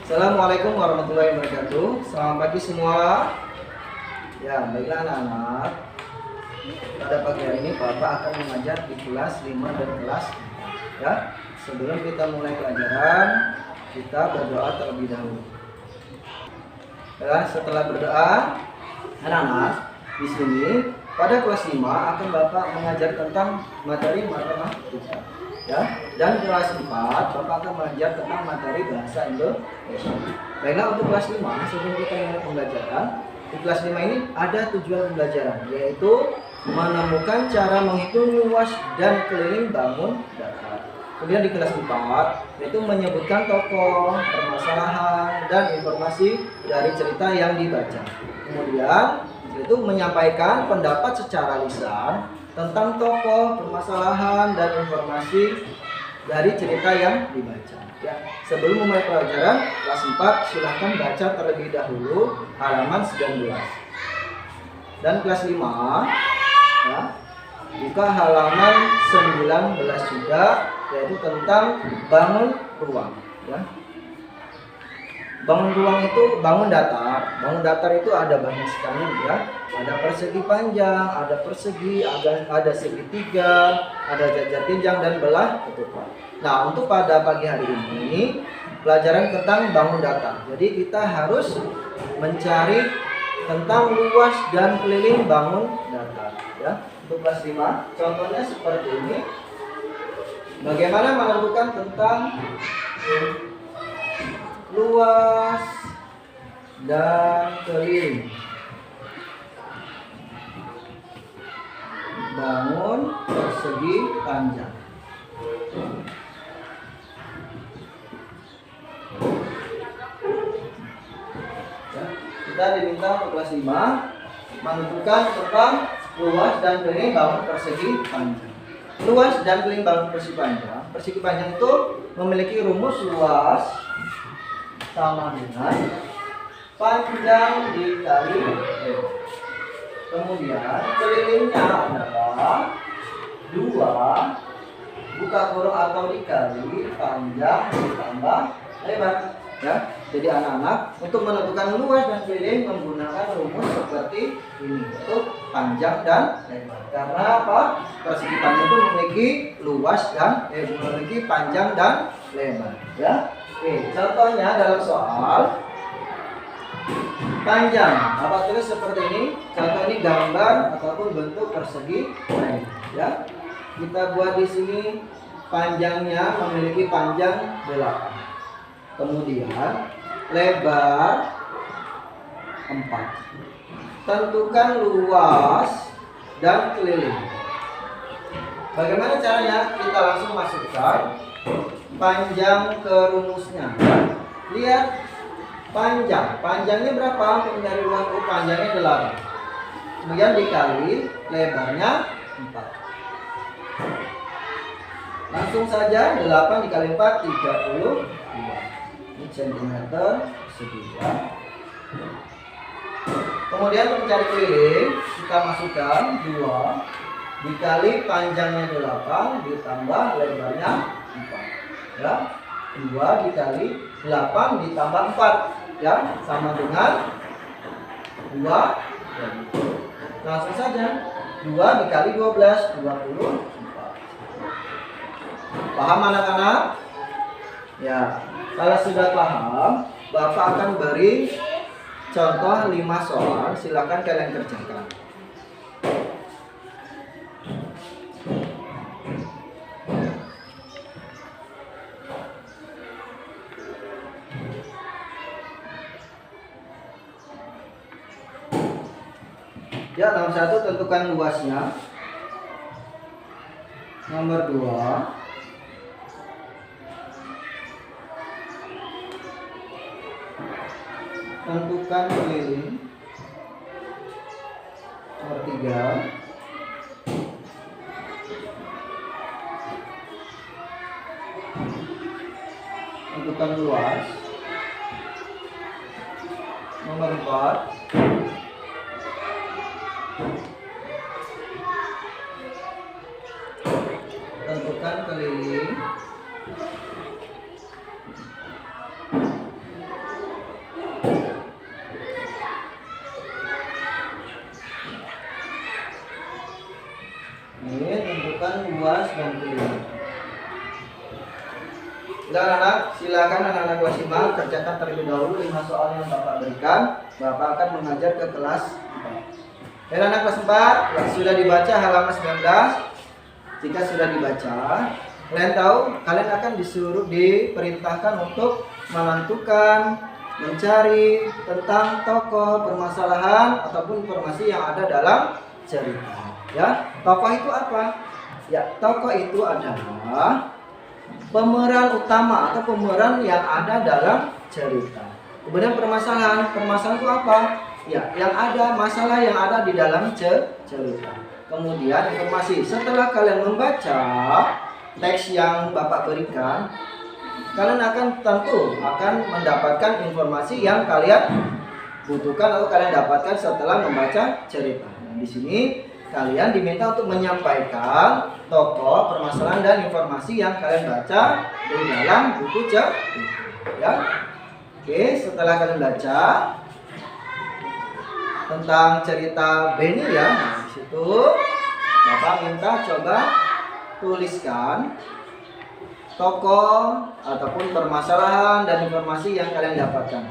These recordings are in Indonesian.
Assalamualaikum warahmatullahi wabarakatuh. Selamat pagi semua. Ya, baiklah anak-anak. Pada pagi hari ini Bapak akan mengajar di kelas 5 dan kelas 4. Ya, sebelum kita mulai pelajaran, kita berdoa terlebih dahulu. Ya, setelah berdoa, anak-anak, di sini pada kelas 5 akan Bapak mengajar tentang materi matematika. Ya, dan kelas 4 Bapak akan mengajar tentang materi bahasa Indonesia. Baiklah, untuk kelas 5 sebelum kita mulai pembelajaran, di kelas 5 ini ada tujuan pembelajaran, yaitu menemukan cara menghitung luas dan keliling bangun datar. Kemudian di kelas 4 yaitu menyebutkan tokoh, permasalahan, dan informasi dari cerita yang dibaca. Kemudian yaitu menyampaikan pendapat secara lisan tentang tokoh, permasalahan, dan informasi dari cerita yang dibaca. Ya, sebelum memulai pelajaran kelas 4, silahkan baca terlebih dahulu halaman 19. Dan kelas 5, ya, buka halaman 19 juga, yaitu tentang bangun ruang. Ya. Bangun ruang itu bangun datar. Bangun datar itu ada banyak sekali, ya. Ada persegi panjang, ada persegi, ada segitiga, ada jajar jenjang dan belah ketupat. Nah, untuk pada pagi hari ini pelajaran tentang bangun datar. Jadi kita harus mencari tentang luas dan keliling bangun datar, ya. Untuk kelas 5, contohnya seperti ini. Bagaimana menentukan tentang luas dan keliling bangun persegi panjang. Ya, kita diminta untuk kelas 5 menentukan tentang luas dan keliling bangun persegi panjang. Luas dan keliling bangun persegi panjang. Persegi panjang itu memiliki rumus luas sama dengan panjang dikali lebar. Kemudian kelilingnya adalah 2 buka kurung atau dikali panjang ditambah lebar. Ya, jadi anak-anak untuk menentukan luas dan keliling menggunakan rumus seperti ini, yaitu panjang dan lebar. Karena apa? Persegi panjang itu memiliki luas dan memiliki panjang dan lebar. Ya. Oke, contohnya dalam soal panjang, Bapak tulis seperti ini. Contoh ini gambar ataupun bentuk persegi panjang. Ya, kita buat di sini panjangnya memiliki panjang 8. Kemudian lebar 4. Tentukan luas dan keliling. Bagaimana caranya? Kita langsung masukkan panjang ke rumusnya. Lihat panjangnya berapa? Untuk mencari luas, panjangnya 8. Kemudian dikali lebarnya 4. Langsung saja 8 dikali 4 32. Ini centimeter persegi. Kemudian untuk mencari keliling kita masukkan 2 dikali panjangnya 8 ditambah lebarnya 4. Ya, 2 dikali 8 ditambah 4, ya, sama dengan 2. Langsung saja 2 dikali 12 24. Paham anak-anak? Ya, kalau sudah paham, Bapak akan beri contoh 5 soal. Silakan kalian kerjakan. Ya, nomor 1 tentukan luasnya. Nomor 2 tentukan keliling. Nomor 3 tentukan luas. Nomor 4 tentukan keliling. Ini tentukan luas dan keliling. Sudah anak-anak, silakan anak-anak kelas 5 kerjakan terlebih dahulu 5 soal yang Bapak berikan. Bapak akan mengajar ke kelas 4. Dan anak kelas 4 sudah dibaca halaman 19. Jika sudah dibaca, kalian tahu kalian akan diperintahkan untuk menentukan, mencari tentang tokoh, permasalahan ataupun informasi yang ada dalam cerita. Ya, tokoh itu apa? Ya, tokoh itu adalah pemeran utama atau pemeran yang ada dalam cerita. Kemudian permasalahan itu apa? Ya, yang ada masalah yang ada di dalam cerita. Kemudian informasi. Setelah kalian membaca teks yang Bapak berikan, kalian akan mendapatkan informasi yang kalian butuhkan atau kalian dapatkan setelah membaca cerita. Nah, di sini kalian diminta untuk menyampaikan tokoh, permasalahan dan informasi yang kalian baca di dalam buku cerita. Ya. Oke, setelah kalian baca tentang cerita Benny ya, nah, di situ Bapak minta coba tuliskan tokoh ataupun permasalahan dan informasi yang kalian dapatkan.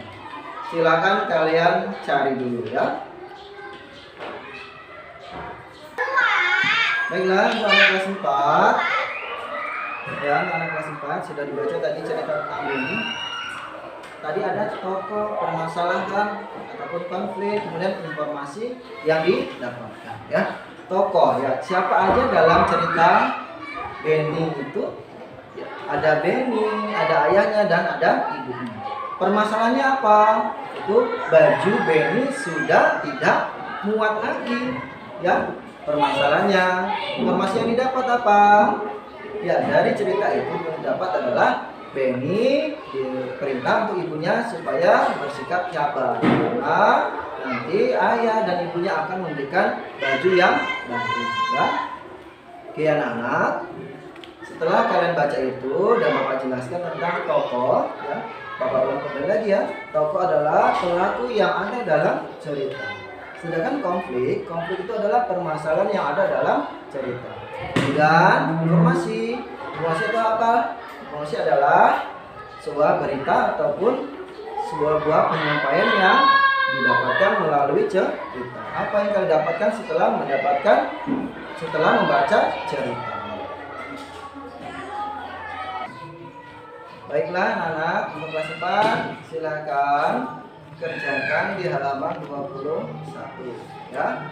Silakan kalian cari dulu ya. Baiklah, untuk anak kelas 4. Ya, anak kelas 4 sudah dibaca tadi cerita tentang Benny. Tadi ada tokoh, permasalahan ataupun konflik, kemudian informasi yang didapatkan ya. Tokoh ya, siapa aja dalam cerita Benny itu? Ya, ada Benny, ada ayahnya dan ada ibunya. Permasalahannya apa? Itu baju Benny sudah tidak muat lagi ya. Permasalahannya, informasi yang didapat apa? Ya, dari cerita itu yang didapat adalah Benny diperintah untuk ibunya supaya bersikap sabar karena nanti ayah dan ibunya akan memberikan baju yang baru ya. Oke anak-anak, setelah kalian baca itu dan Bapak jelaskan tentang tokoh ya, Bapak ulang kembali lagi ya. Tokoh adalah pelaku yang ada dalam cerita. Sedangkan konflik itu adalah permasalahan yang ada dalam cerita. Dan informasi itu apa? Informasi adalah sebuah berita ataupun sebuah penyampaian yang didapatkan melalui cerita. Apa yang kalian dapatkan setelah membaca cerita? Baiklah anak-anak untuk kelas 4 silakan kerjakan di halaman 21 ya.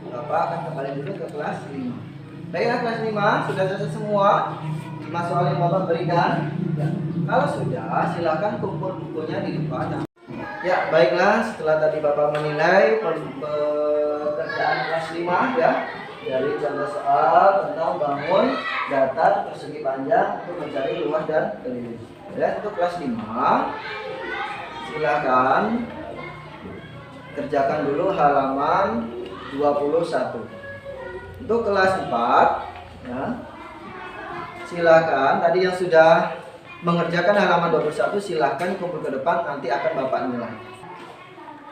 Bapak akan kembali dulu ke kelas 5. Baiklah kelas 5 sudah selesai semua 5 soal yang Bapak berikan ya. Kalau sudah silakan kumpul bukunya di depan ya. Baiklah, setelah tadi Bapak menilai pekerjaan kelas 5 ya, dari contoh soal tentang bangun datar persegi panjang untuk mencari luas dan keliling ya. Untuk kelas 5 silakan kerjakan dulu halaman 21. Untuk kelas 4 ya, silakan tadi yang sudah mengerjakan halaman 21 silakan kumpul ke depan, nanti akan Bapak nilai.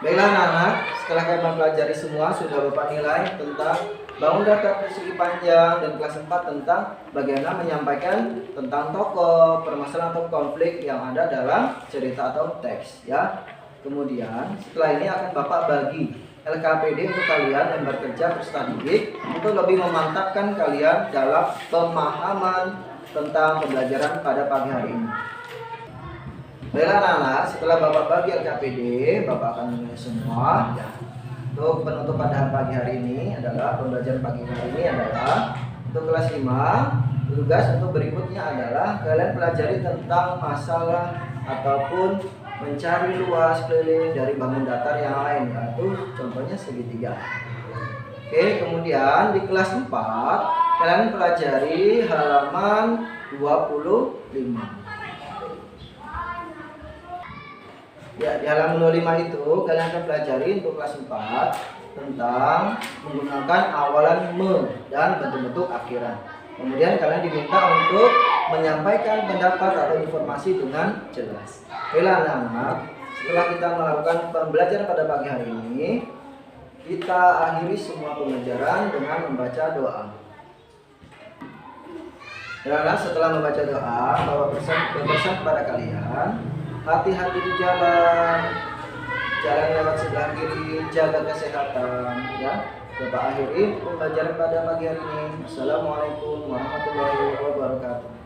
Baiklah anak-anak, setelah kalian mempelajari semua sudah Bapak nilai tentang bangun datar persegi panjang, dan kelas 4 tentang bagaimana menyampaikan tentang tokoh, permasalahan atau konflik yang ada dalam cerita atau teks ya. Kemudian setelah ini akan Bapak bagi LKPD untuk kalian yang bekerja peserta didik untuk lebih memantapkan kalian dalam pemahaman tentang pembelajaran pada pagi hari ini. Baiklah anak-anak, setelah Bapak bagi LKPD, Bapak akan menilai semua ya. Untuk penutup pada pagi hari ini adalah pembelajaran pagi hari ini adalah untuk kelas 5. Tugas untuk berikutnya adalah kalian pelajari tentang masalah ataupun mencari luas keliling dari bangun datar yang lain, yaitu contohnya segitiga. Oke, kemudian di kelas 4 kalian pelajari halaman 25. Ya, di halaman 25 itu kalian akan pelajari untuk kelas 4 tentang menggunakan awalan me dan bentuk-bentuk akhiran. Kemudian kalian diminta untuk menyampaikan pendapat atau informasi dengan jelas. Baiklah anak-anak, Setelah kita melakukan pembelajaran pada pagi hari ini, kita akhiri semua pembelajaran dengan membaca doa. Dan setelah membaca doa, bawa berpesan kepada kalian, hati-hati di jalan, jalan lewat sebelah kiri, jaga kesehatan, ya. Coba akhiri pembelajaran pada pagi hari ini. Assalamualaikum warahmatullahi wabarakatuh.